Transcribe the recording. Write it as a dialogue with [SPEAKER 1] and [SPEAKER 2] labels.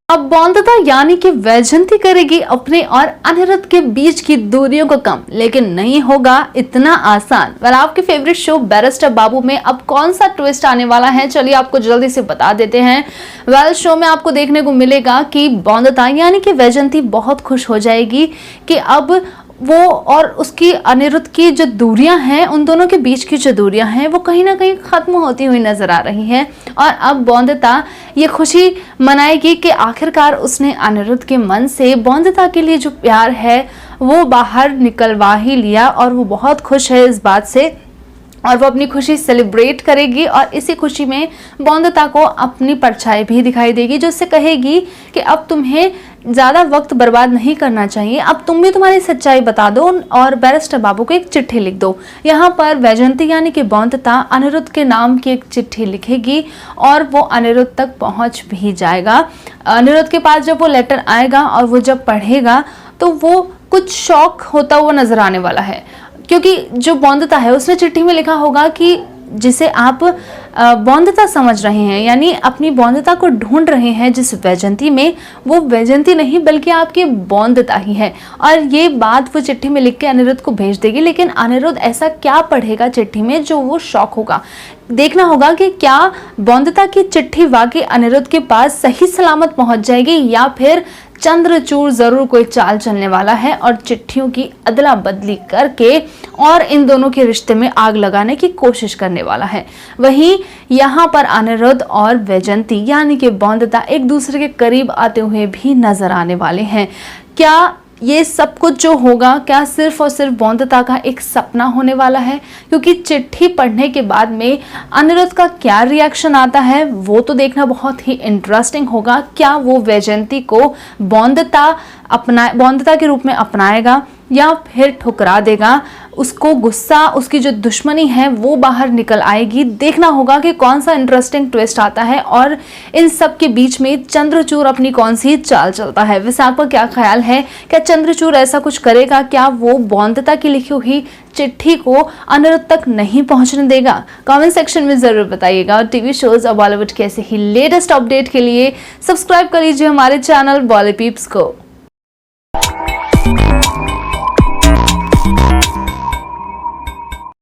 [SPEAKER 1] अब बौंदता यानी कि वैजयंती करेगी अपने और अनिरुद्ध के बीच की दूरियों को कम, लेकिन नहीं होगा इतना आसान। आपके फेवरेट शो बैरिस्टर बाबू में अब कौन सा ट्विस्ट आने वाला है, चलिए आपको जल्दी से बता देते हैं। शो में आपको देखने को मिलेगा कि बौंदता यानी कि वैजयंती बहुत खुश हो जाएगी कि अब वो और उसकी अनिरुद्ध की जो दूरियां हैं, उन दोनों के बीच की जो दूरियां हैं वो कहीं ना कहीं खत्म होती हुई नजर आ रही हैं। और अब बौंदता ये खुशी मनाएगी कि आखिरकार उसने अनिरुद्ध के मन से बौंदता के लिए जो प्यार है वो बाहर निकलवा ही लिया, और वो बहुत खुश है इस बात से, और वो अपनी खुशी सेलिब्रेट करेगी। और इसी खुशी में बौंदता को अपनी परछाई भी दिखाई देगी, जो उससे कहेगी कि अब तुम्हें ज़्यादा वक्त बर्बाद नहीं करना चाहिए, अब तुम भी तुम्हारी सच्चाई बता दो और बैरिस्टर बाबू को एक चिट्ठी लिख दो। यहाँ पर वैजयंती यानी कि बौंदता अनिरुद्ध के नाम की एक चिट्ठी लिखेगी और वो अनिरुद्ध तक पहुँच भी जाएगा। अनिरुद्ध के पास जब वो लेटर आएगा और वो जब पढ़ेगा तो वो कुछ शॉक होता हुआ नजर आने वाला है, क्योंकि जो बौंदता है उसने चिट्ठी में लिखा होगा कि जिसे आप बौंदता समझ रहे हैं, यानी अपनी बौंदता को ढूंढ रहे हैं जिस वैजयंती में, वो वैजयंती नहीं बल्कि आपकी बौंदता ही है। और ये बात वो चिट्ठी में लिख के अनिरुद्ध को भेज देगी, लेकिन अनिरुद्ध ऐसा क्या पढ़ेगा चिट्ठी में जो वो शॉक होगा। देखना होगा कि क्या बौंदता की चिट्ठी वाकई अनिरुद्ध के पास सही सलामत पहुंच जाएगी या फिर चंद्रचूड़ जरूर कोई चाल चलने वाला है और चिट्ठियों की अदला बदली करके और इन दोनों के रिश्ते में आग लगाने की कोशिश करने वाला है। वहीं यहाँ पर अनिरुद्ध और वैजयंती यानी कि बौंदता एक दूसरे के करीब आते हुए भी नजर आने वाले हैं। क्या ये सब कुछ जो होगा क्या सिर्फ और सिर्फ बौंदता का एक सपना होने वाला है? क्योंकि चिट्ठी पढ़ने के बाद में अनिरुद्ध का क्या रिएक्शन आता है वो तो देखना बहुत ही इंटरेस्टिंग होगा। क्या वो वैजयंती को बौंदता के रूप में अपनाएगा या फिर ठुकरा देगा? उसको गुस्सा, उसकी जो दुश्मनी है वो बाहर निकल आएगी। देखना होगा कि कौन सा इंटरेस्टिंग ट्विस्ट आता है और इन सब के बीच में चंद्रचूड़ अपनी कौन सी चाल चलता है। वैसे आपका क्या ख्याल है, क्या चंद्रचूड़ ऐसा कुछ करेगा? क्या वो बौंदता की लिखी हुई चिट्ठी को अनिरुद्ध तक नहीं पहुंचने देगा? कमेंट सेक्शन में जरूर बताइएगा। और टीवी शोज और बॉलीवुड के ऐसे ही लेटेस्ट अपडेट के लिए सब्सक्राइब कर लीजिए हमारे चैनल बॉलीपीप्स को।